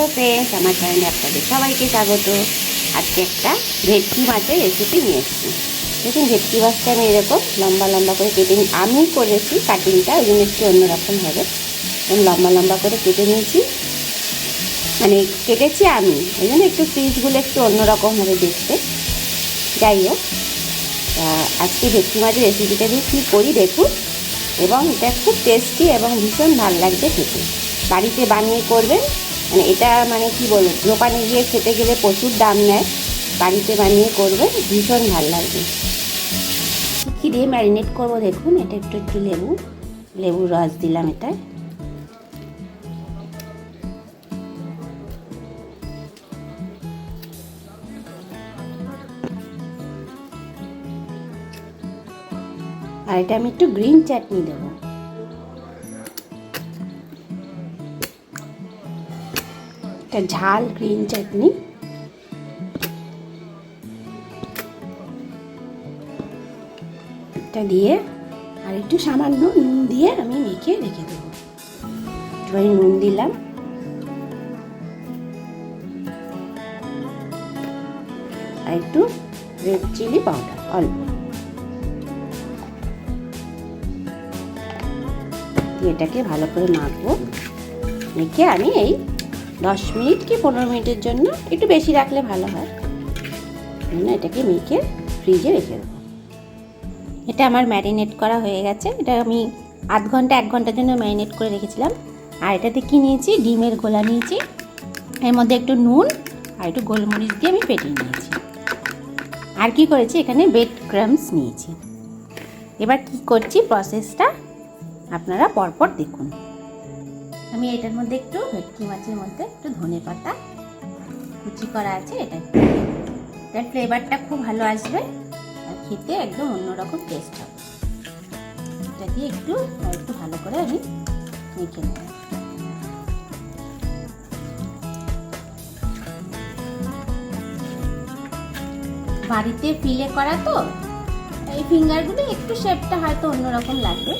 Hello friends, আমার চ্যানেলে আপনাদের সবাইকে স্বাগত। আজকে একটা ভেটকি মাছের রেসিপি নিয়ে এসেছি। দেখুন, ভেটকি মাছটা আমি এরকম লম্বা লম্বা করে কেটে আমি করেছি কাটিংটা, ওই জন্য একটু অন্যরকম হবে। লম্বা লম্বা করে কেটে নিয়েছি, মানে কেটেছি আমি, ওই জন্য একটু পিসগুলো একটু অন্যরকম হবে দেখতে। যাই হোক, আজকে ভেটকি মাছের রেসিপিটা দিয়ে কী করি দেখুন, এবং এটা খুব টেস্টি এবং ভীষণ ভালো লাগবে খেতে। বাড়িতে বানিয়ে করবেন, মানে এটা মানে কি বলবো, দোকানে গিয়ে খেতে গেলে প্রচুর দাম নেয়, বাড়িতে বানিয়ে করবেন, ভীষণ ভালো লাগবে। কী দিয়ে ম্যারিনেট করবো দেখুন, এটা একটু একটু লেবুর রস দিলাম এটায়। আর এটা আমি একটু গ্রিন চাটনি দেবো। এটা ঝাল গ্রিন চাটনি। এটা দিয়ে আর একটু সামান্য নুন দিয়ে আমি মেখে রেখে দেবো। একটুখানি নুন দিলাম, আর একটু রেড চিলি পাউডার অল্প দিয়ে এটাকে ভালো করে মাখবো। মেখে আমি এই 10 মিনিট কি 15 মিনিটের জন্য, একটু বেশি রাখলে ভালো হয়, এটাকে মেখে ফ্রিজে রেখে দেবো। এটা আমার ম্যারিনেট করা হয়ে গেছে। এটা আমি আধ ঘন্টা 1 ঘন্টার জন্য ম্যারিনেট করে রেখেছিলাম। আর এটাতে কি নিয়েছি, ডিমের গোলা নিয়েছি, এর মধ্যে একটু নুন আর একটু গোলমরিচ দিয়ে আমি ফেটিয়ে নিয়েছি। আর কি করেছি, এখানে ব্রেড ক্রাম্বস নিয়েছি। এবার কি করছি প্রসেসটা আপনারা পরপর দেখুন। আমি এটার মধ্যে একটু ভেটকি মাছের মধ্যে একটু ধনেপাতা কুচি করা আছে, এটার ফ্লেভারটা খুব ভালো আসবে আর খেতে একদম অন্যরকম টেস্ট হবে। এটা দিয়ে একটু ভালো করে আমি মেখে নেব। বাড়িতে ফিলে করা তো, এই ফিঙ্গারগুলো একটু শেপটা হয়তো অন্যরকম লাগবে,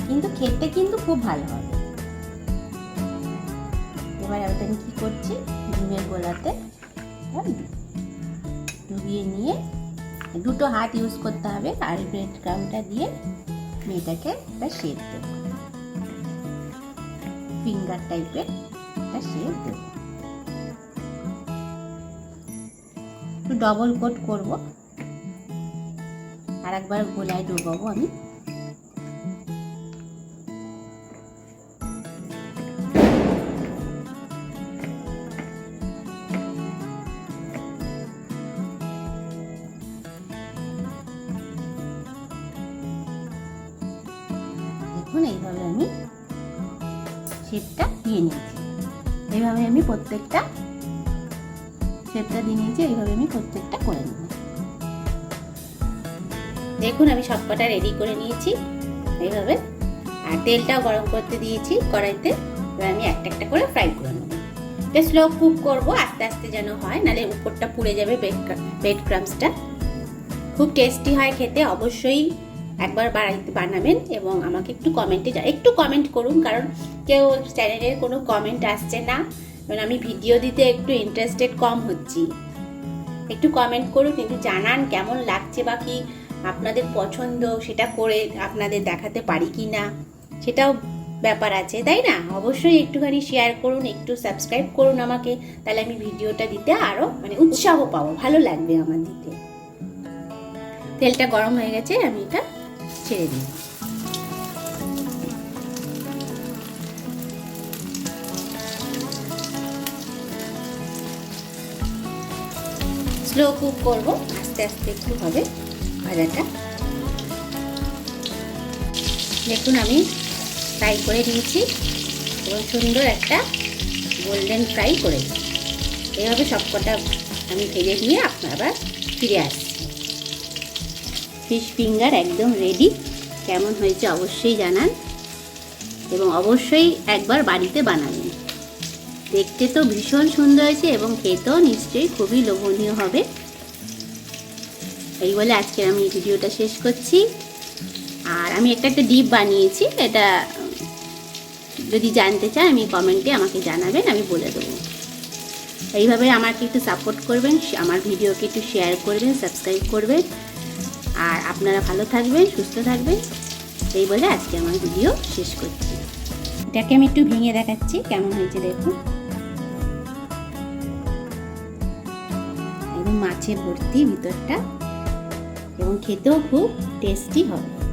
কিন্তু খেতে কিন্তু খুব ভালো হবে। এবার আমি কি করছি, ডিমের গোলাতে ডুবিয়ে নিয়ে, দুটো হাত ইউজ করতে হবে, আর ব্রেড ক্রাম্বটা দিয়ে মেয়েটাকে একটা শেপ দেব, ফিঙ্গার টাইপের একটা শেপ দেব। একটু ডবল কোট করব, আর একবার গোলায় ডুবাবো আমি। এইভাবে আমি শেপটা দিয়ে নিয়েছি, এইভাবে আমি প্রত্যেকটা শেপটা দিয়ে নিয়েছি, এইভাবে আমি প্রত্যেকটা করে নেব। দেখুন, আমি সবকটা রেডি করে নিয়েছি এইভাবে, আর তেলটাও গরম করতে দিয়েছি কড়াইতে। এবার আমি একটা একটা করে ফ্রাই করে নেব। এটা স্লো কুক করব, আস্তে আস্তে যেন হয়, নাহলে উপরটা পুড়ে যাবে। ব্রেড ক্রাম্বসটা খুব টেস্টি হয় খেতে, অবশ্যই একবার বাড়িতে বানাবেন এবং আমাকে একটু কমেন্ট করুন, কারণ কেউ চ্যানেলের কোনো কমেন্ট আসছে না, কারণ আমি ভিডিও দিতে একটু ইন্টারেস্টেড কম হচ্ছি। একটু কমেন্ট করুন, কিন্তু জানান কেমন লাগছে বা কি আপনাদের পছন্দ, সেটা করে আপনাদের দেখাতে পারি কি না, সেটাও ব্যাপার আছে, তাই না? অবশ্যই একটুখানি শেয়ার করুন, একটু সাবস্ক্রাইব করুন আমাকে, তাহলে আমি ভিডিওটা দিতে আরও উৎসাহ পাবো, ভালো লাগবে আমার দিতে। তেলটা গরম হয়ে গেছে, আমি এটা ছেড়ে দিই। স্লো কুক করব, আস্তে আস্তে একটু হবে ভাজাটা। দেখুন, আমি ফ্রাই করে নিয়েছি এবং সুন্দর একটা গোল্ডেন ফ্রাই করেছি। এইভাবে সবকটা আমি ভেজে নিয়ে আপনারা ফিরে আসছি। ফিশ ফিঙ্গার একদম রেডি। কেমন হয়েছে অবশ্যই জানান, এবং অবশ্যই একবার বাড়িতে বানাবেন। দেখতে তো ভীষণ সুন্দর হয়েছে এবং খেতেও নিশ্চয়ই খুবই লোভনীয় হবে। এই বলে আজকে আমি ভিডিওটা শেষ করছি। আর আমি একটা ডিপ বানিয়েছি, এটা যদি জানতে চান আমি কমেন্টে আমাকে জানাবেন, আমি বলে দেবো। এইভাবে আমাকে একটু সাপোর্ট করবেন, আমার ভিডিওকে একটু শেয়ার করবেন, সাবস্ক্রাইব করবেন। আর আপনারা ভালো থাকবেন, সুস্থ থাকবেন, এই বলে আজকে আমার ভিডিও শেষ করছি। এটাকে আমি একটু ভেঙে দেখাচ্ছি কেমন হয়েছে দেখুন। একদম মাছে ভর্তি ভিতরটা, এবং খেতেও খুব টেস্টি হবে।